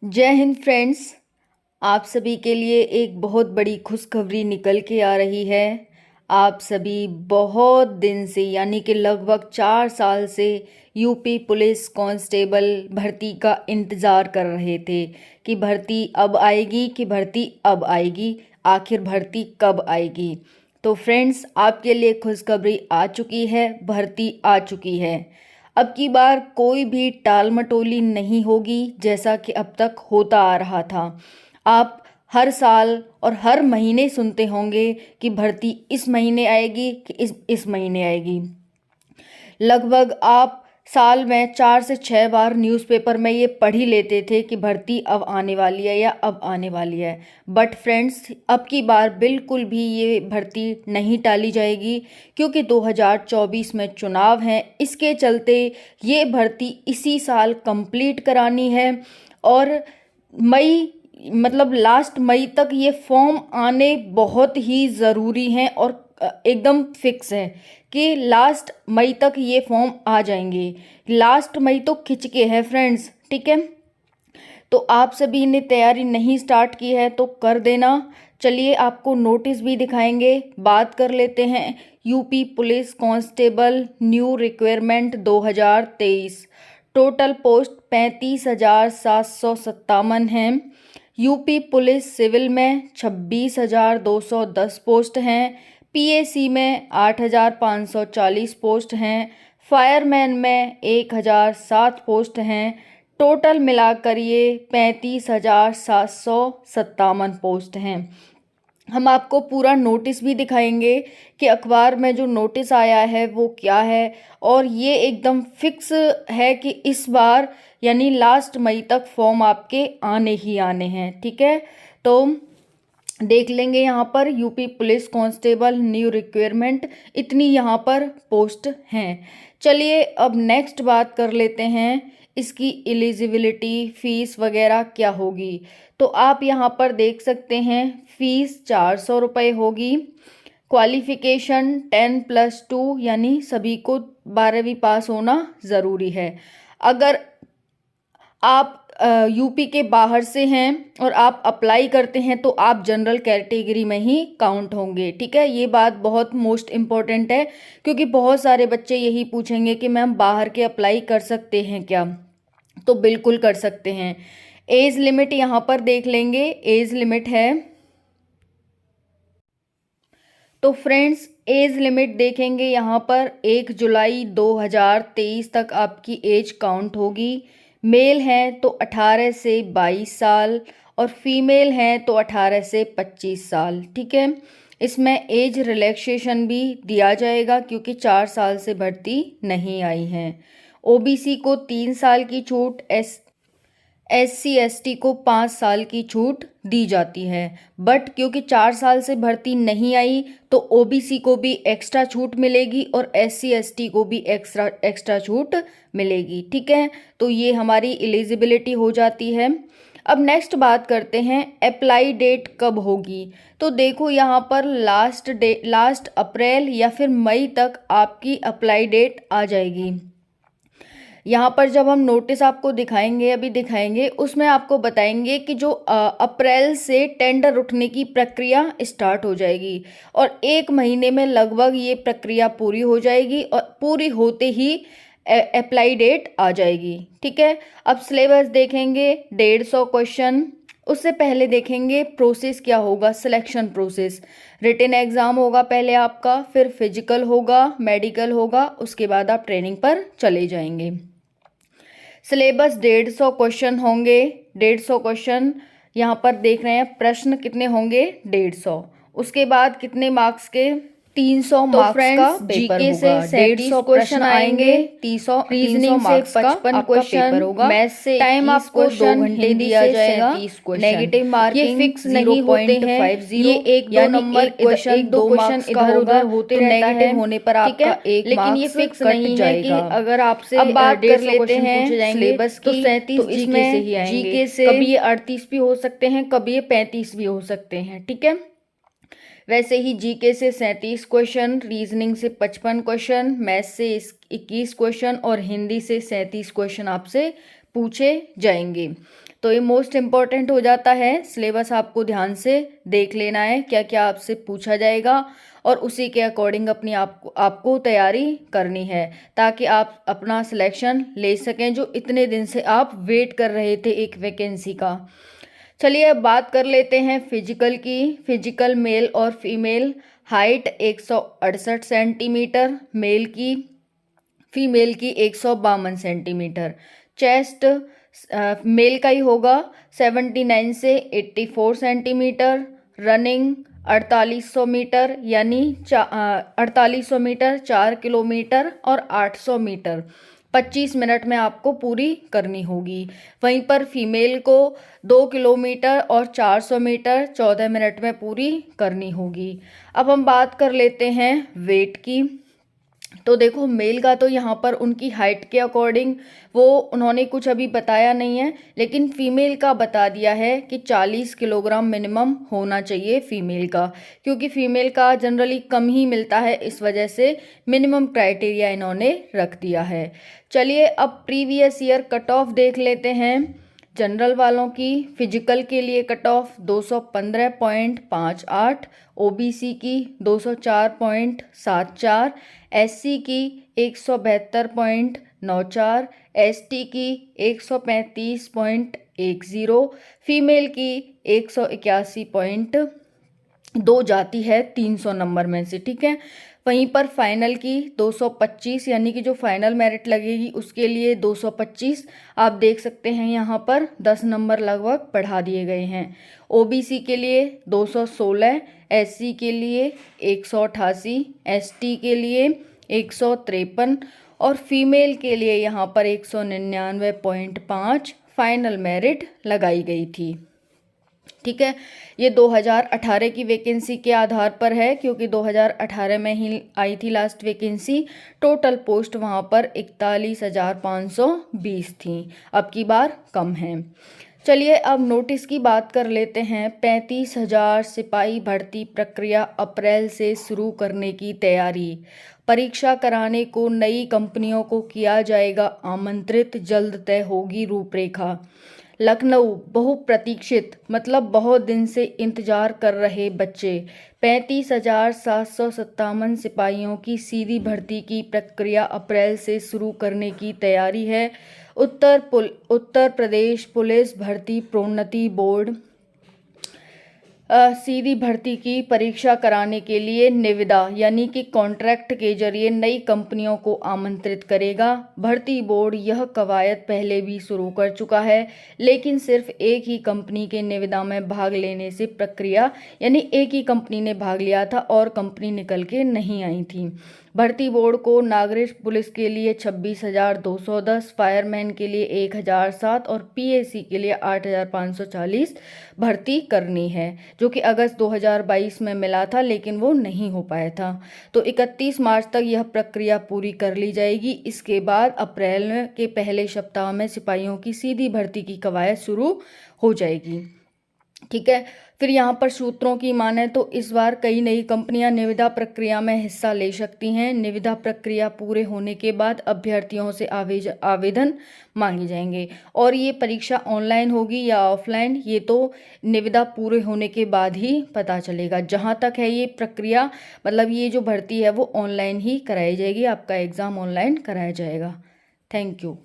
जय हिंद फ्रेंड्स। आप सभी के लिए एक बहुत बड़ी खुशखबरी निकल के आ रही है। आप सभी बहुत दिन से यानी कि लगभग 4 साल से यूपी पुलिस कांस्टेबल भर्ती का इंतज़ार कर रहे थे कि भर्ती अब आएगी कि भर्ती अब आएगी, आखिर भर्ती कब आएगी। तो फ्रेंड्स, आपके लिए खुशखबरी आ चुकी है, भर्ती आ चुकी है। अब की बार कोई भी टाल मटोली नहीं होगी जैसा कि अब तक होता आ रहा था। आप हर साल और हर महीने सुनते होंगे कि भर्ती इस महीने आएगी कि इस महीने आएगी। लगभग आप साल में 4 से 6 बार न्यूज़पेपर में ये पढ़ ही लेते थे कि भर्ती अब आने वाली है या अब आने वाली है। बट फ्रेंड्स, अब की बार बिल्कुल भी ये भर्ती नहीं टाली जाएगी, क्योंकि 2024 में चुनाव हैं। इसके चलते ये भर्ती इसी साल कंप्लीट करानी है और मई मतलब लास्ट मई तक ये फॉर्म आने बहुत ही ज़रूरी हैं और एकदम फिक्स है कि लास्ट मई तक ये फॉर्म आ जाएंगे। लास्ट मई तो खिंच के है फ्रेंड्स, ठीक है। तो आप सभी ने तैयारी नहीं स्टार्ट की है तो कर देना। चलिए आपको नोटिस भी दिखाएंगे। बात कर लेते हैं UP police constable new requirement 2023। Total post 35,757 हैं। यूपी पुलिस सिविल में 26,210 पोस्ट हैं। पीएसी में 8,540 पोस्ट हैं। फायरमैन में 1,007 पोस्ट हैं। टोटल मिलाकर ये 35,757 पोस्ट हैं। हम आपको पूरा नोटिस भी दिखाएंगे कि अखबार में जो नोटिस आया है वो क्या है, और ये एकदम फिक्स है कि इस बार यानी लास्ट मई तक फॉर्म आपके आने ही आने हैं, ठीक है। तो देख लेंगे यहाँ पर UP police constable new requirement, इतनी यहाँ पर पोस्ट हैं। चलिए अब नेक्स्ट बात कर लेते हैं इसकी एलिजिबिलिटी फीस वगैरह क्या होगी। तो आप यहाँ पर देख सकते हैं फीस 400 रुपये होगी। क्वालिफिकेशन 10+2 यानी सभी को 12वीं पास होना ज़रूरी है। अगर आप यूपी के बाहर से हैं और आप अप्लाई करते हैं तो आप जनरल कैटेगरी में ही काउंट होंगे, ठीक है। ये बात बहुत मोस्ट इम्पॉर्टेंट है, क्योंकि बहुत सारे बच्चे यही पूछेंगे कि मैम बाहर के अप्लाई कर सकते हैं क्या। तो बिल्कुल कर सकते हैं। एज लिमिट यहाँ पर देख लेंगे। एज लिमिट है, तो फ्रेंड्स एज लिमिट देखेंगे यहाँ पर 1 जुलाई 2023 तक आपकी एज काउंट होगी। मेल हैं तो 18 से 22 साल और फीमेल हैं तो 18 से 25 साल, ठीक है। इसमें एज रिलैक्सेशन भी दिया जाएगा क्योंकि 4 साल से भर्ती नहीं आई है। ओबीसी को 3 साल की छूट, SC ST को 5 साल की छूट दी जाती है। बट क्योंकि 4 साल से भर्ती नहीं आई तो ओबीसी को भी एक्स्ट्रा छूट मिलेगी और SC ST को भी एक्स्ट्रा छूट मिलेगी, ठीक है। तो ये हमारी एलिजिबिलिटी हो जाती है। अब नेक्स्ट बात करते हैं अप्लाई डेट कब होगी। तो देखो यहाँ पर लास्ट अप्रैल या फिर मई तक आपकी अप्लाई डेट आ जाएगी। यहाँ पर जब हम नोटिस आपको दिखाएंगे, अभी दिखाएंगे, उसमें आपको बताएंगे कि जो अप्रैल से टेंडर उठने की प्रक्रिया स्टार्ट हो जाएगी और 1 महीने में लगभग ये प्रक्रिया पूरी हो जाएगी और पूरी होते ही अप्लाई डेट आ जाएगी, ठीक है। अब सिलेबस देखेंगे 150 क्वेश्चन। उससे पहले देखेंगे प्रोसेस क्या होगा, सिलेक्शन प्रोसेस। रिटन एग्ज़ाम होगा पहले आपका, फिर फिजिकल होगा, मेडिकल होगा, उसके बाद आप ट्रेनिंग पर चले जाएंगे। सिलेबस 150 क्वेश्चन होंगे। 150 क्वेश्चन यहाँ पर देख रहे हैं। प्रश्न कितने होंगे, 150। उसके बाद कितने मार्क्स के, 300 मार्क्स का पेपर होगा। 150 क्वेश्चन आएंगे, 300 रीजनिंग से 55 क्वेश्चन होगा। मैथ्स से टाइम आपको 2 घंटे दिया जाएगा। नेगेटिव मार्किंग ये फिक्स नहीं होते हैं, ये 1-2 नंबर क्वेश्चन, 1-2 क्वेश्चन इधर उधर होते रहता है, नेगेटिव होने पर आपका 1 लेकिन ये फिक्स नहीं है कि अगर आपसे अब बात कर लेते हैं सिलेबस की, तो 37 जीके से ही आएंगे। जीके से कभी ये 38 भी हो सकते हैं, कभी ये 35 भी हो सकते हैं, ठीक है। वैसे ही जीके से 37 क्वेश्चन, रीजनिंग से 55 क्वेश्चन, मैथ से 21 क्वेश्चन और हिंदी से 37 क्वेश्चन आपसे पूछे जाएंगे। तो ये मोस्ट इम्पॉर्टेंट हो जाता है। सिलेबस आपको ध्यान से देख लेना है, क्या क्या आपसे पूछा जाएगा और उसी के अकॉर्डिंग अपनी आपको तैयारी करनी है, ताकि आप अपना सिलेक्शन ले सकें, जो इतने दिन से आप वेट कर रहे थे एक वैकेंसी का। चलिए अब बात कर लेते हैं फिजिकल की। फिजिकल मेल और फीमेल। हाइट 168 सेंटीमीटर फीमेल की 152 सेंटीमीटर। चेस्ट मेल का ही होगा 79 से 84 सेंटीमीटर। रनिंग 4800 मीटर, यानी 4800 मीटर 4 किलोमीटर और 800 मीटर 25 मिनट में आपको पूरी करनी होगी। वहीं पर फीमेल को 2 किलोमीटर और 400 मीटर 14 मिनट में पूरी करनी होगी। अब हम बात कर लेते हैं वेट की। तो देखो, मेल का तो यहाँ पर उनकी हाइट के अकॉर्डिंग वो उन्होंने कुछ अभी बताया नहीं है, लेकिन फीमेल का बता दिया है कि 40 किलोग्राम मिनिमम होना चाहिए फीमेल का, क्योंकि फीमेल का जनरली कम ही मिलता है, इस वजह से मिनिमम क्राइटेरिया इन्होंने रख दिया है। चलिए अब प्रीवियस ईयर कट ऑफ देख लेते हैं। जनरल वालों की फिजिकल के लिए कट ऑफ 215.58, ओबीसी की 204.74, एससी की 172.94, एसटी की 135.10, फीमेल की 181.2 जाती है 300 नंबर में से, ठीक है। वहीं पर फाइनल की 225, यानी कि जो फाइनल मेरिट लगेगी उसके लिए 225। आप देख सकते हैं यहाँ पर 10 नंबर लगभग बढ़ा दिए गए हैं। ओबीसी के लिए 216, एससी के लिए 188, एसटी के लिए 153 और फीमेल के लिए यहाँ पर 199.5 फाइनल मेरिट लगाई गई थी, ठीक है। ये 2018 की वैकेंसी के आधार पर है, क्योंकि 2018 में ही आई थी लास्ट वैकेंसी। टोटल पोस्ट वहाँ पर 41,520 थी, अब की बार कम है। चलिए अब नोटिस की बात कर लेते हैं। 35,000 सिपाही भर्ती प्रक्रिया अप्रैल से शुरू करने की तैयारी। परीक्षा कराने को नई कंपनियों को किया जाएगा आमंत्रित, जल्द तय होगी रूपरेखा। लखनऊ बहुप्रतीक्षित, मतलब बहुत दिन से इंतजार कर रहे बच्चे। 35,757 सिपाहियों की सीधी भर्ती की प्रक्रिया अप्रैल से शुरू करने की तैयारी है। उत्तर प्रदेश पुलिस भर्ती प्रोन्नति बोर्ड सीधी भर्ती की परीक्षा कराने के लिए निविदा यानी कि कॉन्ट्रैक्ट के जरिए नई कंपनियों को आमंत्रित करेगा। भर्ती बोर्ड यह कवायद पहले भी शुरू कर चुका है, लेकिन सिर्फ एक ही कंपनी के निविदा में भाग लेने से प्रक्रिया, यानी एक ही कंपनी ने भाग लिया था और कंपनी निकल के नहीं आई थी। भर्ती बोर्ड को नागरिक पुलिस के लिए 26,210, फायरमैन के लिए 1,007 और पीएसी के लिए 8,540 भर्ती करनी है, जो कि अगस्त 2022 में मिला था, लेकिन वो नहीं हो पाया था। तो 31 मार्च तक यह प्रक्रिया पूरी कर ली जाएगी। इसके बाद अप्रैल के पहले सप्ताह में सिपाहियों की सीधी भर्ती की कवायद शुरू हो जाएगी, ठीक है। फिर यहाँ पर सूत्रों की माने तो इस बार कई नई कंपनियां निविदा प्रक्रिया में हिस्सा ले सकती हैं। निविदा प्रक्रिया पूरे होने के बाद अभ्यर्थियों से आवेदन मांगे जाएंगे, और ये परीक्षा ऑनलाइन होगी या ऑफलाइन, ये तो निविदा पूरे होने के बाद ही पता चलेगा। जहाँ तक है ये प्रक्रिया, मतलब ये जो भर्ती है वो ऑनलाइन ही कराई जाएगी, आपका एग्ज़ाम ऑनलाइन कराया जाएगा। Thank you.